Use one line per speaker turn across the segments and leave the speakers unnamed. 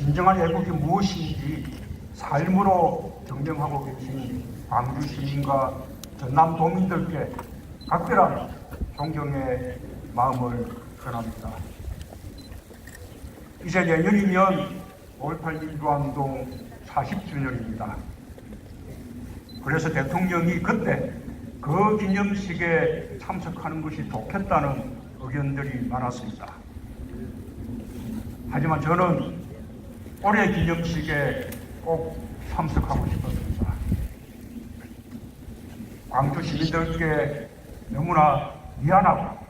진정한 애국이 무엇인지 삶으로 증명하고 계신 광주 시민과 전남 도민들께 각별한 존경의 마음을 전합니다. 이제 내년이면 5.18 민주화운동 40주년입니다. 그래서 대통령이 그때 그 기념식에 참석하는 것이 좋겠다는 의견들이 많았습니다. 하지만 저는 올해 기념식에 꼭 참석하고 싶었습니다. 광주 시민들께 너무나 미안하고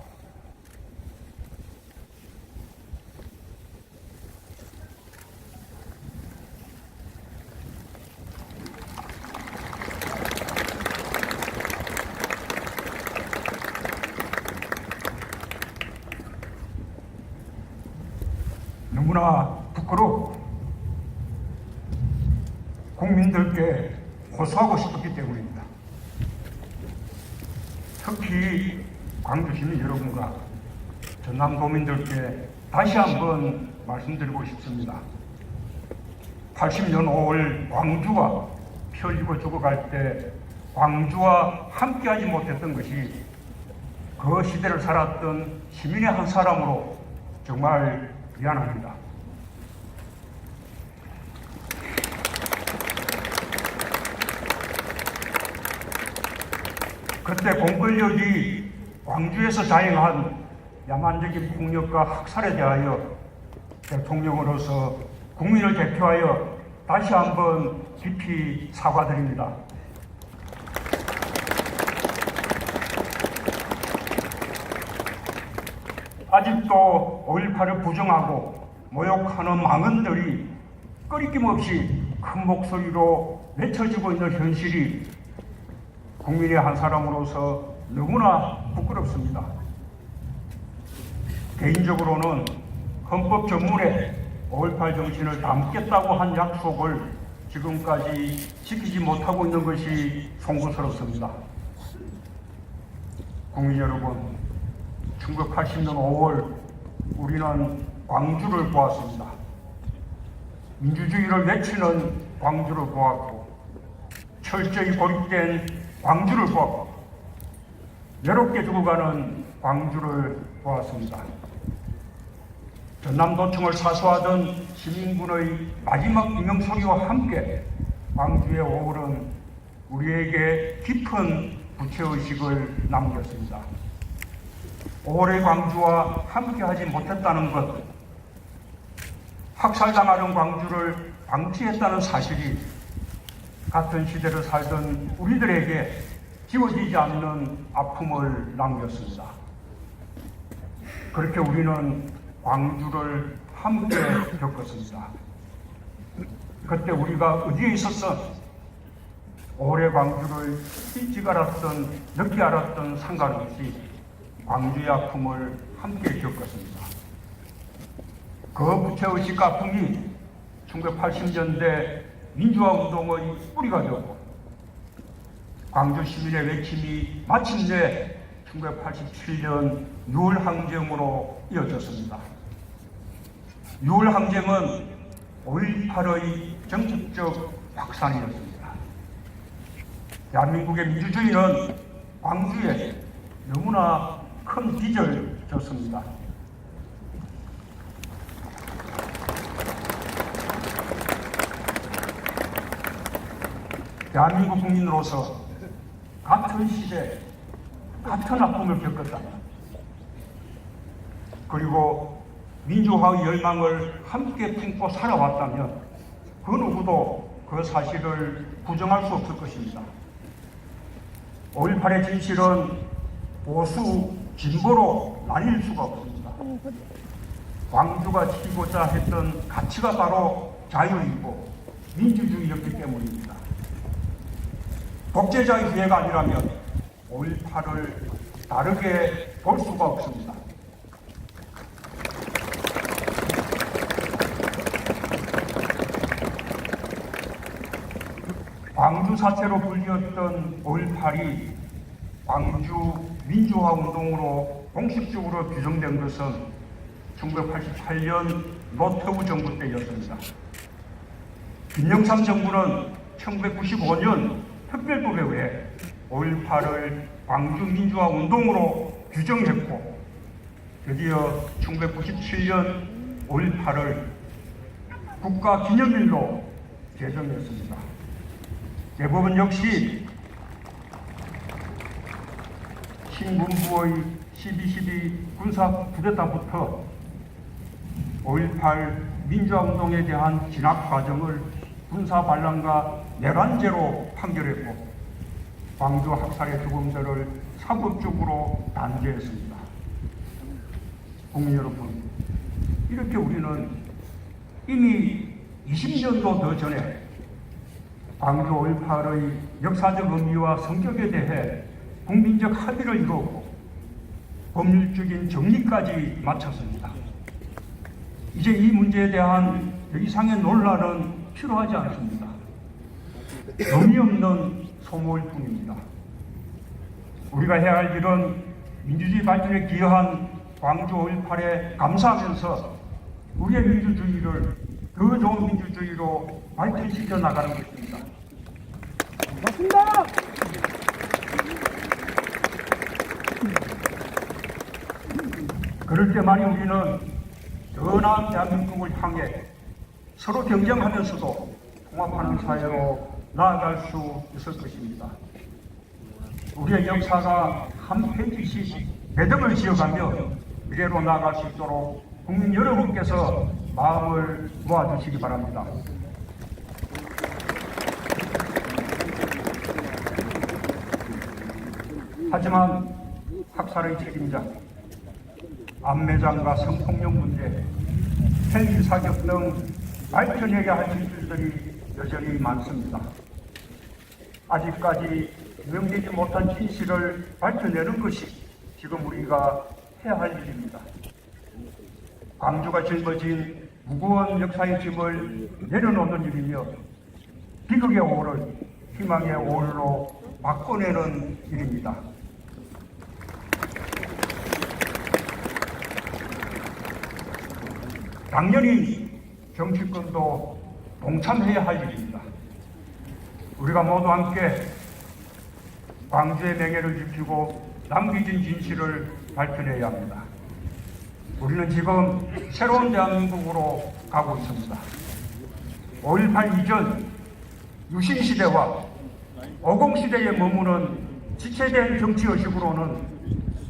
너무나 부끄럽고 국민들께 호소하고 싶었기 때문입니다. 특히 광주 시민 여러분과 전남 도민들께 다시 한번 말씀드리고 싶습니다. 80년 5월 광주가 펴지고 죽어갈 때 광주와 함께하지 못했던 것이 그 시대를 살았던 시민의 한 사람으로 정말 미안합니다. 그때 공권력이 광주에서 자행한 야만적인 폭력과 학살에 대하여 대통령으로서 국민을 대표하여 다시 한번 깊이 사과드립니다. 아직도 5.18을 부정하고 모욕하는 망언들이 끊임 없이 큰 목소리로 외쳐지고 있는 현실이 국민의 한 사람으로서 너무나 부끄럽습니다. 개인적으로는 헌법 전문에 5.18 정신을 담겠다고 한 약속을 지금까지 지키지 못하고 있는 것이 송구스럽습니다. 국민 여러분, 1980년 5월 우리는 광주를 보았습니다. 민주주의를 외치는 광주를 보았고 철저히 고립된 광주를 보았고 외롭게 죽어가는 광주를 보았습니다. 전남도청을 사수하던 시민군의 마지막 비명소리와 함께 광주의 5월은 우리에게 깊은 부채의식을 남겼습니다. 5월의 광주와 함께하지 못했다는 것, 학살당하는 광주를 방치했다는 사실이 같은 시대를 살던 우리들에게 지워지지 않는 아픔을 남겼습니다. 그렇게 우리는 광주를 함께 겪었습니다. 그때 우리가 어디에 있었어? 올해 광주를 일찍 알았던, 늦게 알았던 상관없이 광주의 아픔을 함께 겪었습니다. 그 부채의식 아픔이 1980년대 민주화운동의 뿌리가 되었고 광주 시민의 외침이 마침내 1987년 6월 항쟁으로 이어졌습니다. 6월 항쟁은 5.18의 정책적 확산이었습니다. 대한민국의 민주주의는 광주에 너무나 큰 빚을 졌습니다. 대한민국 국민으로서 같은 시대, 같은 아픔을 겪었다면, 그리고 민주화의 열망을 함께 품고 살아왔다면 그 누구도 그 사실을 부정할 수 없을 것입니다. 5.18의 진실은 보수, 진보로 나뉠 수가 없습니다. 광주가 지키고자 했던 가치가 바로 자유이고 민주주의였기 때문입니다. 독재자의 기회가 아니라면 5.18을 다르게 볼 수가 없습니다. 광주 사태로 불리웠던 5.18이 광주 민주화 운동으로 공식적으로 규정된 것은 1988년 노태우 정부 때였습니다. 김영삼 정부는 1995년 특별법에 의해 5.18을 광주 민주화 운동으로 규정했고, 드디어 1997년 5.18을 국가기념일로 제정했습니다. 대법원 역시 신군부의 12.12 군사 쿠데타부터 5.18 민주화운동에 대한 진압 과정을 군사 반란과 내란죄로 판결했고, 광주 학살의 주범들을 사법적으로 단죄했습니다. 국민 여러분, 이렇게 우리는 이미 20년도 더 전에 광주 5.18의 역사적 의미와 성격에 대해 국민적 합의를 이루었고 법률적인 정리까지 마쳤습니다. 이제 이 문제에 대한 더 이상의 논란은 필요하지 않습니다. 의미 없는 소모일 뿐입니다. 우리가 해야 할 일은 민주주의 발전에 기여한 광주 5.18에 감사하면서 우리의 민주주의를 더 좋은 민주주의로 발전시켜 나가는 것입니다.
맞습니다.
그럴 때만이 우리는 더 나은 대한민국을 향해 서로 경쟁하면서도 통합하는 사회로 나아갈 수 있을 것입니다. 우리의 역사가 한 페이지씩 배경을 지어가며 미래로 나아갈 수 있도록 국민 여러분께서 마음을 모아주시기 바랍니다. 하지만 학살의 책임자, 암매장과 성폭력 문제, 헬기 사격 등 발전해야 할 진실들이 여전히 많습니다. 아직까지 명되지 못한 진실을 밝혀내는 것이 지금 우리가 해야 할 일입니다. 광주가 짊어진 무거운 역사의 짐을 내려놓는 일이며 비극의 오를 희망의 오울로 바꿔내는 일입니다. 당연히 정치권도 동참해야 할 일입니다. 우리가 모두 함께 광주의 명예를 지키고 남겨진 진실을 밝혀내야 합니다. 우리는 지금 새로운 대한민국으로 가고 있습니다. 5.18 이전 유신시대와 50시대에 머무는 지체된 정치의식으로는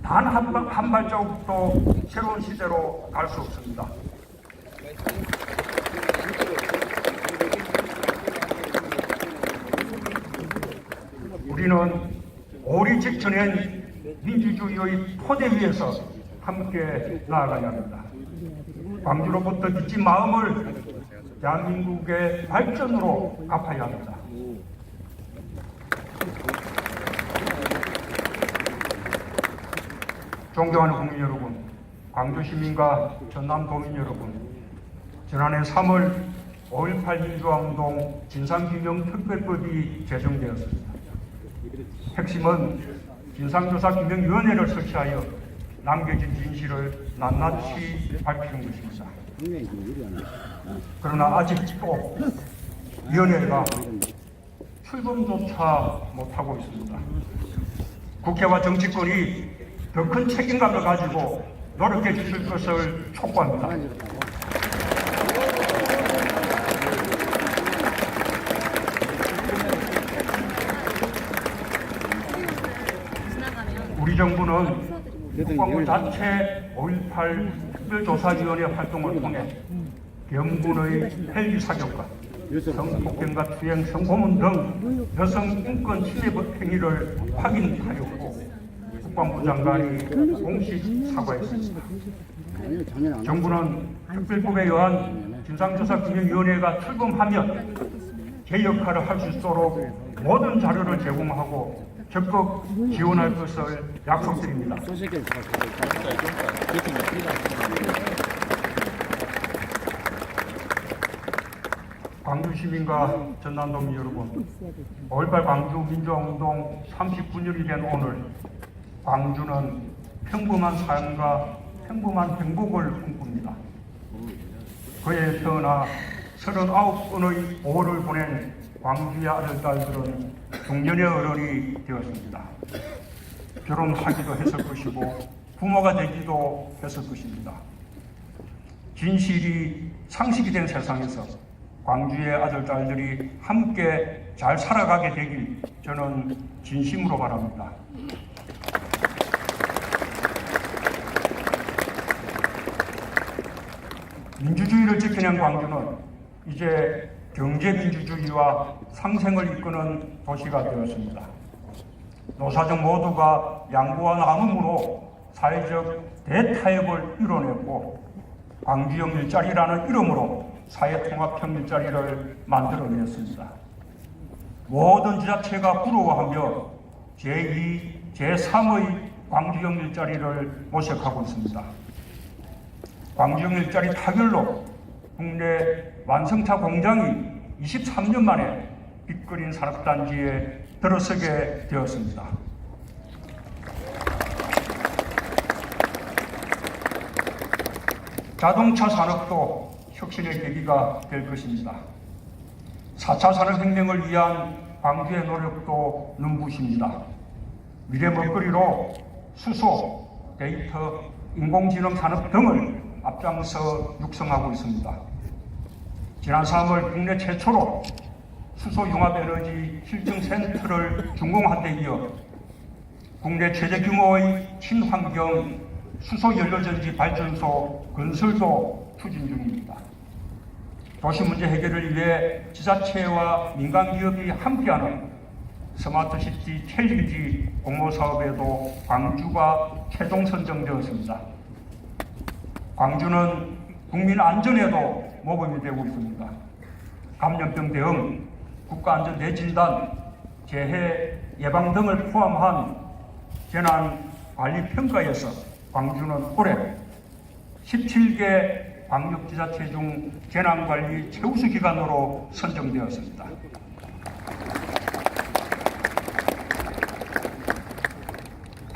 단 한 발자국도 새로운 시대로 갈 수 없습니다. 우리는 오리 직전엔 민주주의의 토대 위에서 함께 나아가야 합니다. 광주로부터 빚진 마음을 대한민국의 발전으로 갚아야 합니다. 존경하는 국민 여러분, 광주 시민과 전남도민 여러분, 지난해 3월 5.18 민주화운동 진상규명특별법이 제정되었습니다. 핵심은 진상조사규명위원회를 설치하여 남겨진 진실을 낱낱이 밝히는 것입니다. 그러나 아직도 위원회가 출범조차 못하고 있습니다. 국회와 정치권이 더 큰 책임감을 가지고 노력해 주실 것을 촉구합니다. 우리 정부는 국방부 자체 5.18 특별조사위원회 활동을 통해 경군의 헬기 사격과 성폭행과 투행, 성고문 등 여성 인권 침해 행위를 확인하였고 국방부 장관이 공식 사과했습니다. 정부는 특별법에 의한 진상조사규명위원회가 출범하면 제 역할을 할 수 있도록 모든 자료를 제공하고 적극 지원할 것을 약속드립니다. 광주 시민과 전남도민 여러분, 5.18 광주 민주화운동 39년이 된 오늘 광주는 평범한 삶과 평범한 행복을 꿈꿉니다. 그에 태어나 39번의 5월을 보낸 광주의 아들, 딸들은 중년의 어른이 되었습니다. 결혼하기도 했을 것이고 부모가 되기도 했을 것입니다. 진실이 상식이 된 세상에서 광주의 아들, 딸들이 함께 잘 살아가게 되길 저는 진심으로 바랍니다. 민주주의를 지켜낸 광주는 이제 경제민주주의와 상생을 이끄는 도시가 되었습니다. 노사정 모두가 양보와 나눔으로 사회적 대타협을 이뤄냈고 광주형 일자리라는 이름으로 사회통합형 일자리를 만들어냈습니다. 모든 지자체가 부러워하며 제2, 제3의 광주형 일자리를 모색하고 있습니다. 광주형 일자리 타결로 국내 완성차 공장이 23년 만에 빅그린 산업단지에 들어서게 되었습니다. 자동차 산업도 혁신의 계기가 될 것입니다. 4차 산업혁명을 위한 광주의 노력도 눈부십니다. 미래 먹거리로 수소, 데이터, 인공지능 산업 등을 앞장서 육성하고 있습니다. 지난 3월 국내 최초로 수소 융합에너지 실증센터를 준공한 데 이어 국내 최대 규모의 친환경 수소연료전지 발전소 건설도 추진 중입니다. 도시 문제 해결을 위해 지자체와 민간기업이 함께하는 스마트시티 챌린지 공모사업에도 광주가 최종 선정되었습니다. 광주는 국민 안전에도 모범이 되고 있습니다. 감염병 대응, 국가안전 대진단, 재해 예방 등을 포함한 재난관리평가에서 광주는 올해 17개 광역지자체 중 재난관리 최우수 기관으로 선정되었습니다.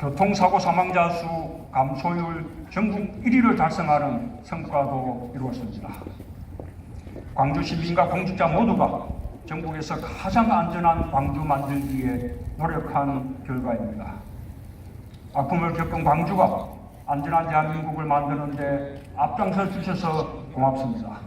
교통사고 사망자 수 감소율 전국 1위를 달성하는 성과도 이루었습니다. 광주 시민과 공직자 모두가 전국에서 가장 안전한 광주 만들기에 노력한 결과입니다. 아픔을 겪은 광주가 안전한 대한민국을 만드는 데 앞장서 주셔서 고맙습니다.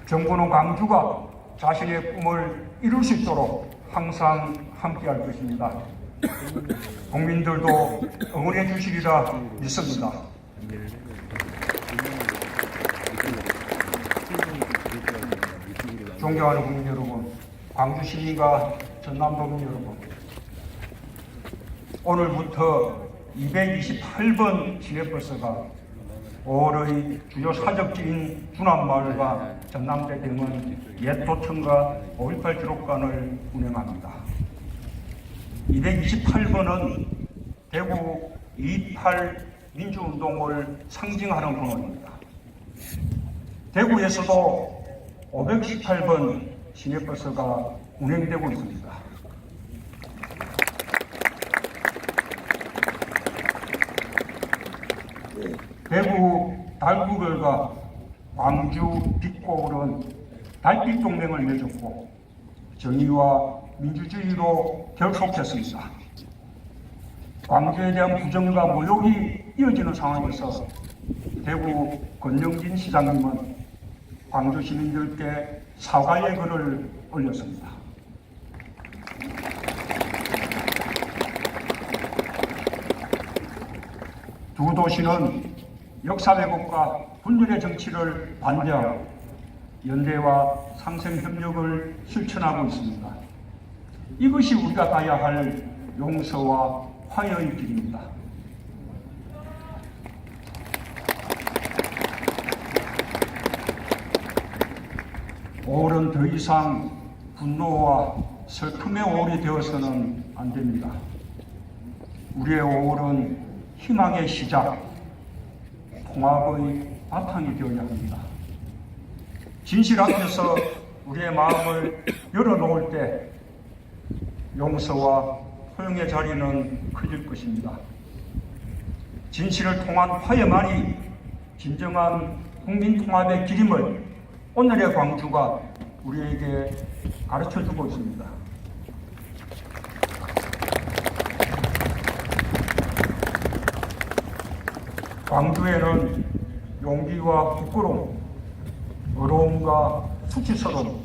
정부는 광주가 자신의 꿈을 이룰 수 있도록 항상 함께할 것입니다. 국민들도 응원해 주시리라 믿습니다. 존경하는 국민 여러분, 광주 시민과 전남도민 여러분, 오늘부터 228번 시내버스가 5월의 주요 사적지인 주남마을과 전남대병원 옛도청과 5.18 기록관을 운행합니다. 228번은 대구 2.28 민주운동을 상징하는 번호입니다. 대구에서도 518번 시내버스가 운행되고 있습니다. 대구 달구별과 광주 빛고울은 달빛 동맹을 맺었고 정의와 민주주의로 결속했습니다. 광주에 대한 부정과 모욕이 이어지는 상황에서 대구 권영진 시장님은 광주 시민들께 사과의 글을 올렸습니다. 두 도시는 역사 왜곡과 분열의 정치를 반대하고 연대와 상생 협력을 실천하고 있습니다. 이것이 우리가 가야 할 용서와 화해의 길입니다. 오월은 더 이상 분노와 슬픔의 5월이 되어서는 안 됩니다. 우리의 5월은 희망의 시작, 통합의 바탕이 되어야 합니다. 진실 앞에서 우리의 마음을 열어놓을 때 용서와 소용의 자리는 커질 것입니다. 진실을 통한 화해만이 진정한 국민 통합의 길임을 오늘의 광주가 우리에게 가르쳐주고 있습니다. 광주에는 용기와 부끄러움, 어려움과 수치스러움,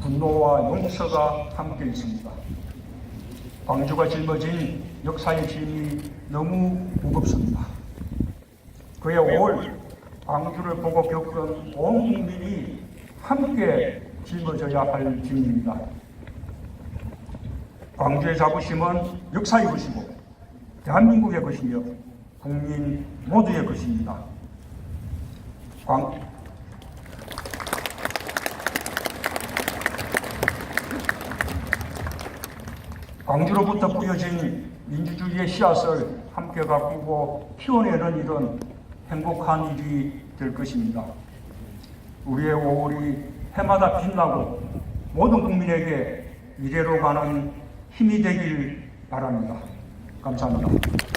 분노와 용서가 함께 있습니다. 광주가 짊어진 역사의 짐이 너무 무겁습니다. 그의 5월 광주를 보고 겪은 온 국민이 함께 짊어져야 할 짐입니다. 광주의 자부심은 역사의 것이고 대한민국의 것이며 국민 모두의 것입니다. 광주로부터 뿌려진 민주주의의 씨앗을 함께 가꾸고 키워내는 일은 행복한 일이 될 것입니다. 우리의 5월이 해마다 빛나고 모든 국민에게 미래로 가는 힘이 되길 바랍니다. 감사합니다.